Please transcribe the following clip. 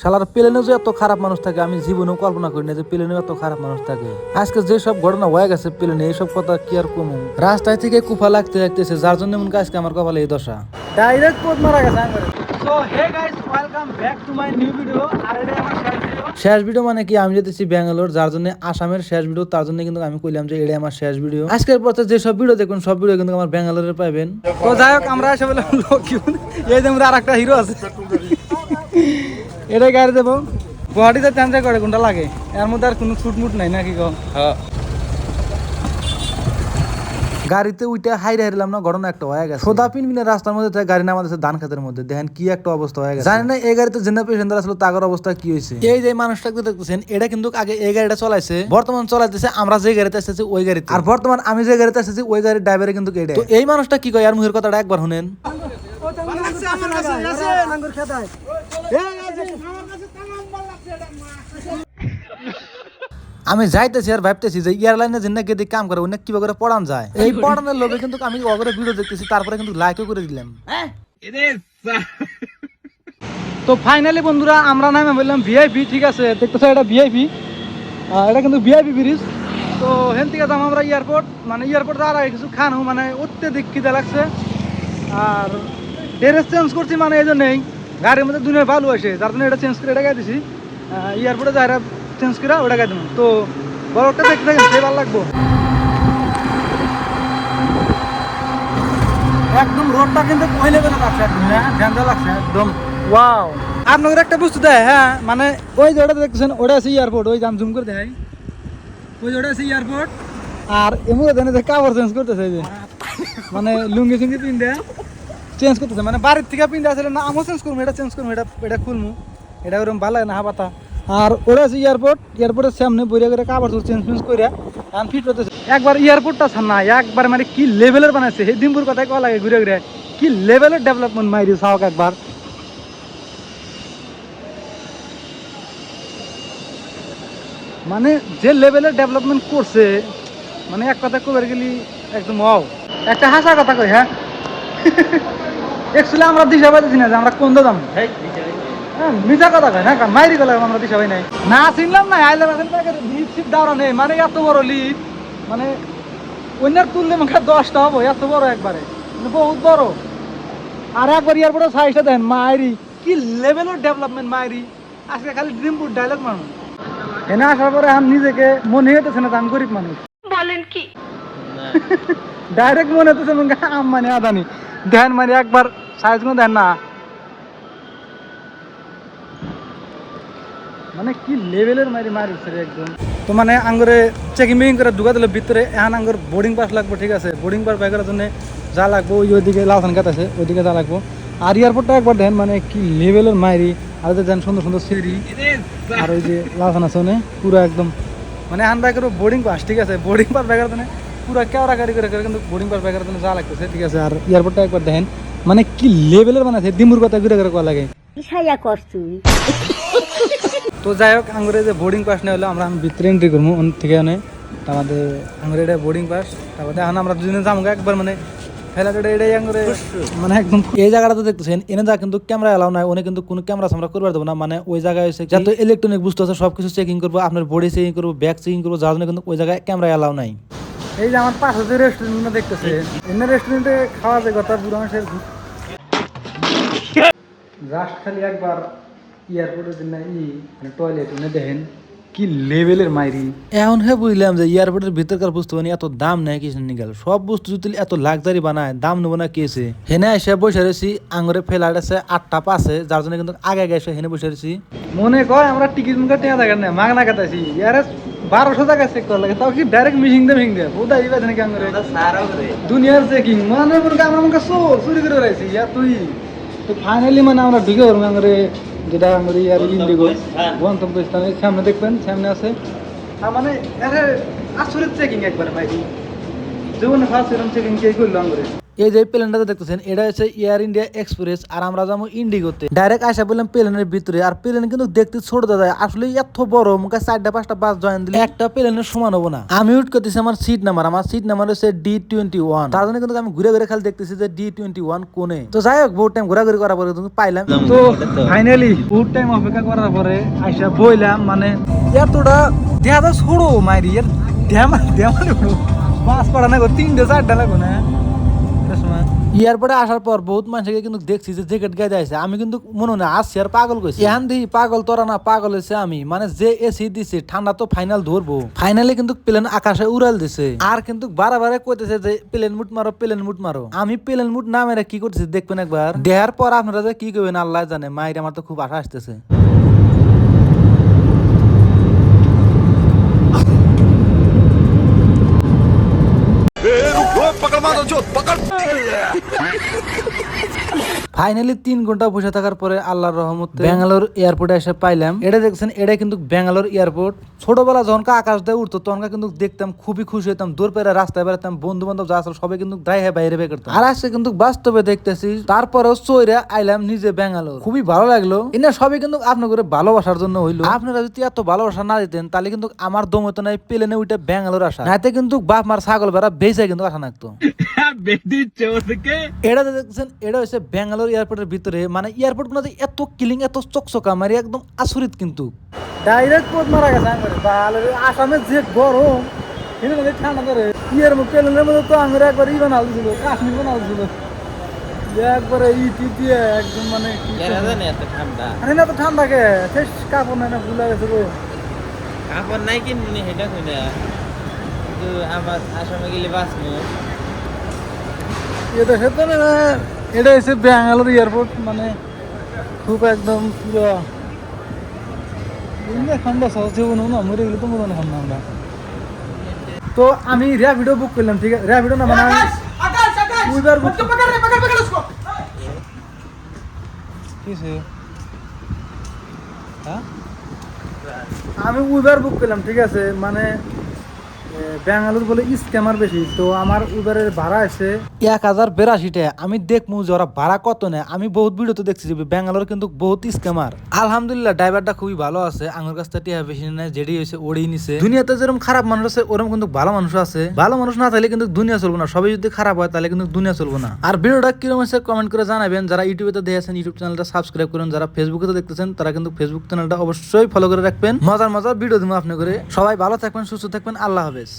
শালার প্লেনেও যে এত খারাপ মানুষ থাকে আমি জীবনেও কল্পনা করি না যে প্লেনেও এত খারাপ মানুষ থাকে। আজকে যে সব ঘটনা হয়ে গেছে প্লেনে এইসব কথা কি আর কমু, রাস্তায় থেকে কুফা লাগতে লাগতেছে, যার জন্য মনে আজকে আমার কপালে এই দশা। ডাইরেক্ট পোদ মারা গেছে আমার। So hey guys, welcome back to my new video. আর এটা আমার শেষ ভিডিও মানে কি, আমি যেতেছি ব্যাঙ্গালোর, যার জন্য আসামের শেষ ভিডিও, তার জন্য কিন্তু আমি কইলাম যে এটা আমার শেষ ভিডিও। আজকের পর যে সব ভিডিও দেখুন সব ভিডিও কিন্তু আমার ব্যাঙ্গালোরে পাবেন। তো যাই হোক, আমরা এসে বললাম এই যে আর একটা হিরো আছে, এটাই গাড়ি দেবো। গুয়াহাটিতে চান্স করে কোনটা লাগে, এর মধ্যে আর কোনো ছুটমুট নাই নাকি কম। গাড়িতে উইটা হাইরে হারলাম না, ঘটনা একটা হয়ে গেছে। সোদা পিন পিনের রাস্তার মধ্যে গাড়ি নামাতেছে ধান খেতের মধ্যে, দেখেন কি একটা অবস্থা হয়ে গেছে। জানি না এই গাড়িতে জেনারেল পেশেন্টার আসলে তাগর অবস্থা কি হয়েছে। এই যে মানুষটাকে দেখতেছেন, এটা কিন্তু আগে এই গাড়িটা চলাইছে, বর্তমান চলাইতেছে আমরা যে গাড়িতে এসেছি ওই গাড়িতে, আর বর্তমান আমি যে গাড়িতে এসেছি ওই গাড়ির ড্রাইভারে কিন্তু এটা। তো এই মানুষটা কি কয় আর মুহের কথাটা একবার শুনেন। আমি যাইতেছি আর ভাবতেছি যে এয়ারলাইনে যে নাকি কাম করে অনেক কিভাবে করে পড়ান যায়, এই পড়ানোর লোভে কিন্তু আমি অগরে ভিডিও দেখতেছি, তারপরে কিন্তু লাইকও করে দিলাম। তো ফাইনালি বন্ধুরা আমরা নামে বললাম ভিআইপি, ঠিক আছে দেখতেছো এটা ভিআইপি, এটা কিন্তু ভিআইপি ব্রিজ। তো হেন থেকে যাম আমরা এয়ারপোর্ট, মানে এয়ারপোর্ট যাওয়ার আগে কিছু খানো, মানে অত্যধিক খিদে লাগছে। আর ড্রেস চেঞ্জ করছি, মানে এই জন্যই গাড়ির মধ্যে দুনিয়া ভালো আসে, যার জন্য এটা চেঞ্জ করে এটা গাই দিছি। এয়ারপোর্টে যাই চেঞ্জ করে ওটা গাই দেবো। তো বরফটা দেখতে থাকেন, সে ভালো লাগবো। একদম রোডটা কিন্তু ওই লেভেলে লাগছে, একদম ঝান্ডা লাগছে একদম। ওয়াও, আপনাদের একটা বুঝতে দেয়, হ্যাঁ মানে ওই যে ওটা দেখতেছেন ওটা আছে এয়ারপোর্ট, ওই জাম জুম করে দেয়, ওই যে ওটা আছে এয়ারপোর্ট। আর এমন জানে যে কাপড় চেঞ্জ করতেছে, যে মানে লুঙ্গি চুঙ্গি পিনতে চেঞ্জ করতেছে, মানে বাড়ির থেকে পিনতে আসলে না আমিও চেঞ্জ করবো, এটা চেঞ্জ করবো, এটা খুলবো, এটা ওরকম ভালো লাগে না হাবাতা। আর ওরা আছে এয়ারপোর্ট, এয়ারপোর্টের সামনে বইয়া করে কাপড় চেঞ্জ ফেঞ্জ করে এখন ফিট করতেছে। একবার এয়ারপোর্টটা না একবার মানে কি লেভেলের বানাইছে, সেই দিনপুর কথাই কয়া লাগে ঘুরে ঘুরে, কি লেভেলের ডেভেলপমেন্ট মাইরি সাহক একবার। মানে যে লেভেলের ডেভেলপমেন্ট করছে, মানে এক কথা কবে গেলি একদম একটা হাসা কথা কই, হ্যাঁ অ্যাকচুয়ালি আমরা দিশা পাইতেছি না যে আমরা কোন দাম, মিজা কথা কয় না, মাইরি গেলাম আমরা দিশা পাই নাই, না চিনলাম না আইলে লিপ দাঁড়া নেই, মানে এত বড় লিপ, মানে অন্যের তুললে মুখে 10টা হবো, এত বড় একবারে, মানে বহুত বড়। আর একবার এয়ারপোর্টের সাইজটা দেন মাইরি, কি লেভেলের ডেভেলপমেন্ট মাইরি। আজকে খালি ড্রিমপুর ডায়লগ মানুষ এনে আসার পরে আমি নিজেকে মনে হইতেছে না আমি গরিব মানুষ, বলেন কি ডাইরেক্ট মনে হইতেছে আম মানে আদানি দেন, মানে একবার সাইজ গুলো দেন না, মানে কি লেভেলের মারিছে একদম। তো মানে আঙ্গুরে চেকিং বেকিং করে ঢুকা দিল ভিতরে, এখন আঙ্গুর বোর্ডিং পাস লাগবে, ঠিক আছে বোর্ডিং পাস বাই করার জন্য যা লাগবো ওইদিকে লাউথান গাত আছে, ওইদিকে যা লাগবো। আর এয়ারপোর্টটা একবার দেন, মানে কি লেভেলের মাইরি, আর দেন সুন্দর সুন্দর সিঁড়ি, আর ওই যে লাউথান আছে পুরো একদম, মানে এখন বাই করবো বোর্ডিং পাস, ঠিক আছে বোর্ডিং পাস বাই করার জন্য পুরো কেওড়া গাড়ি করে কিন্তু বোর্ডিং পাস বাই করার জন্য যা লাগতেছে, ঠিক আছে। আর এয়ারপোর্টটা একবার দেখেন, মানে কি লেভেলের বানাইছে, ডিমুর কথা ঘুরে ঘুরে করা লাগে। তো যাই হোক আঙ্গুরে যে বোর্ডিং পাস নেই হলো, আমরা ভিতরে এন্ট্রি করবো থেকে আনে আমাদের আঙ্গুরে এটা বোর্ডিং পাস। তারপরে এখন আমরা দুজনে যাবো একবার, মানে ফেলাটা এটাই আঙ্গুরে, মানে একদম এই জায়গাটা তো দেখতেছেন এনে যা কিন্তু ক্যামেরা এলাও নাই, উনি কিন্তু কোনো ক্যামেরা আমরা করবার দেবো না, মানে ওই জায়গায় হচ্ছে যত ইলেকট্রনিক বস্তু আছে সবকিছু চেকিং করবো, আপনার বডি চেকিং করবো, ব্যাগ চেকিং করবো, যার জন্য কিন্তু ওই জায়গায় ক্যামেরা এলাও নাই। এই যে আমার পাশে যে রেস্টুরেন্ট দেখতেছে, এনে রেস্টুরেন্টে খাওয়া যায় কথা পুরো মানুষের জাস্ট খালি একবার এয়ারপোর্টের জন্য মানে টয়লেট উনি দেখেন কি লেভেলের মাইরি। এখন বুঝলাম যে এয়ারপোর্টের ভিতরকার বস্তু মানে এত দাম নেয় কিছু নিগাল, সব বস্তু যদি এত লাক্সারি বানায় দাম নেবো না কেছে। হেনে এসে বসে রয়েছি, আঙুরে ফ্লাইট আছে 8টা পাশে, যার জন্য কিন্তু আগে আগে এসে হেনে বসে রয়েছি। মনে কয় আমরা টিকিট মুখে টেয়া থাকার না মাগনা কাটাইছি, ইয়ার 1200 টাকা চেক করা লাগে, তাও কি ডাইরেক্ট মিশিং দে বোধ আইবা নাকি আঙুরে দুনিয়ার চেকিং, মানে আমরা মুখে চুরি করে রাখছি ইয়ার তুই। তো ফাইনালি মানে আমরা ঢুকে পড়বো আঙুরে, যেটা আঙুরে ইয়ার ইন্ডিগো গন্তব্যস্থানের সামনে দেখবেন, সামনে আছে। আর মানে আসলে চেকিং একবার ভাই জীবনে ফার্স্ট এরকম চেকিং কে করলো আঙুরে। এই যে প্লেনটা দেখতেছেন এটা হচ্ছে এয়ার ইন্ডিয়া এক্সপ্রেস, আর আমরা যাবো ইন্ডিগোতে। ডাইরেক্ট আসা বললাম প্লেনের ভিতরে, আর প্লেন কিন্তু দেখতে ছোট দাদা, আসলে এত বড়, মুখে 4টা 5টা বাস জয়েন দিলে একটা প্লেনের সমান হবো না। আমি উঠ করতেছি আমার সিট নাম্বার হচ্ছে D21। তার জন্য কিন্তু আমি ঘুরে ঘুরে খালি দেখতেছি যে D21 কোনে। তো যাই হোক, বহুত টাইম ঘোরাঘুরি করার পরে কিন্তু পাইলাম। তো ফাইনালি বহুত টাইম অপেক্ষা করার পরে আইসা বইলাম, মানে এতটা দেখা যায় ছোড়ো মাইরি এর বাস পড়া না 3টা 4টা লাগো না। এয়ারপোর্টে আসার পর বহুত মানুষকে কিন্তু দেখছি যে জ্যাকেট গায়ে যাইছে, আমি কিন্তু মনে হয় আসছি আর পাগল কইছি। এখান দিয়ে পাগল তোরা না, পাগল হয়েছে আমি, মানে যে এসি দিছে ঠান্ডা তো ফাইনাল ধরবো। ফাইনালি কিন্তু প্লেন আকাশে উড়াল দিছে, আর কিন্তু বারে কইতেছে যে প্লেন মুট মারো। আমি প্লেন মুট না মেরে কি করতেছি দেখবেন একবার, দেখার পর আপনারা যে কি করবেন আল্লাহ জানে। মায়ের আমার তো খুব আশা আসতেছে। ফাইনালি 3 ঘন্টা বসে থাকার পরে আল্লাহর রহমতে ব্যাঙ্গালোর এয়ারপোর্টে এসে পাইলাম। এটা দেখছেন, এটা কিন্তু ব্যাঙ্গালোর এয়ারপোর্ট। ছোটবেলা যখন আকাশ দিয়ে উঠতো তখন কিন্তু দেখতাম, খুবই খুশি হতাম, দৌড় পেরে রাস্তায় বেড়াতাম, বন্ধু বান্ধব যা আসলে সবাই কিন্তু দায় বাইরে বের করতাম। আর আজকে কিন্তু বাস্তবে দেখতেছি, তারপরেও চইরা আইলাম নিজে ব্যাঙ্গালোর। খুবই ভালো লাগলো। এনে সবাই কিন্তু আপনার করে ভালোবাসার জন্য হইলো। আপনারা যদি এত ভালোবাসা না দিতেন তাহলে কিন্তু আমার দম হতো নাই প্লেনে উঠে ব্যাঙ্গালোর আসা, রাতে কিন্তু বাপ মার ছাগল বেড়া বেঁচে কিন্তু আসা লাগতো। এটা দেখছেন, এটা হচ্ছে ব্যাঙ্গালোর এয়ারপোর্টের ভিতরে, মানে এয়ারপোর্ট গুলো এত ক্লিন, এত চকচকা, মানে একদম আচরিত। কিন্তু ডাইরেক্ট পোত মারা গেছে আসামে যে গরম, ঠান্ডা ধরে প্লেনের মধ্যে তো আমি একবার বানাল দিছিল, কাশ্মীর বানাল দিছিল একবারে ইটি দিয়ে একদম, মানে এত ঠান্ডা কে কাপড় নাই না, ভুলে গেছে গো। কাপড় নাই কিনবো নি সেটা কই না, কিন্তু আমার আসামে গেলে বাঁচবো। এটা হচ্ছে ব্যাঙ্গালোর এয়ারপোর্ট, মানে খুব একদম পুরো ঠান্ডা সহজ জীবন না, মরে গেলে তো মনে ঠান্ডা আমরা। তো আমি র্যাপিডো বুক করলাম, ঠিক আছে, র্যাপিডো না মানে উবার বুক। আমি উবার বুক করলাম, ঠিক আছে, মানে ব্যাঙ্গালোর বলে স্ক্যামার বেশি। তো আমার উবারের ভাড়া আছে 1082 টাকা। আমি দেখবো যে ওরা ভাড়া কত নেয়। আমি বহুত ভিডিওতে দেখছি যে ব্যাঙ্গালোর কিন্তু বহুত স্ক্যামার। আলহামদুলিল্লাহ ড্রাইভারটা খুবই ভালো আছে, আমার কাছ থেকে টাকা বেশি নেয়, যেটি হয়েছে ওড়েই নিছে। দুনিয়াতে যেরকম খারাপ মানুষ আছে ওরকম কিন্তু ভালো মানুষ আছে। ভালো মানুষ না থাকলে কিন্তু দুনিয়া চলবো না, সবাই যদি খারাপ হয় তাহলে কিন্তু দুনিয়া চলবো না। আর ভিডিওটা কিরকম হচ্ছে কমেন্ট করে জানাবেন। যারা ইউটিউবে দেখেছেন ইউটিউব চ্যানেলটা সাবস্ক্রাইব করুন, যারা ফেসবুকে দেখতেছেন তারা কিন্তু ফেসবুক চ্যানেলটা অবশ্যই ফলো করে রাখবেন। মজার ভিডিও দিব আপনি করে। সবাই ভালো থাকবেন, সুস্থ থাকবেন, আল্লাহ হাফেজ।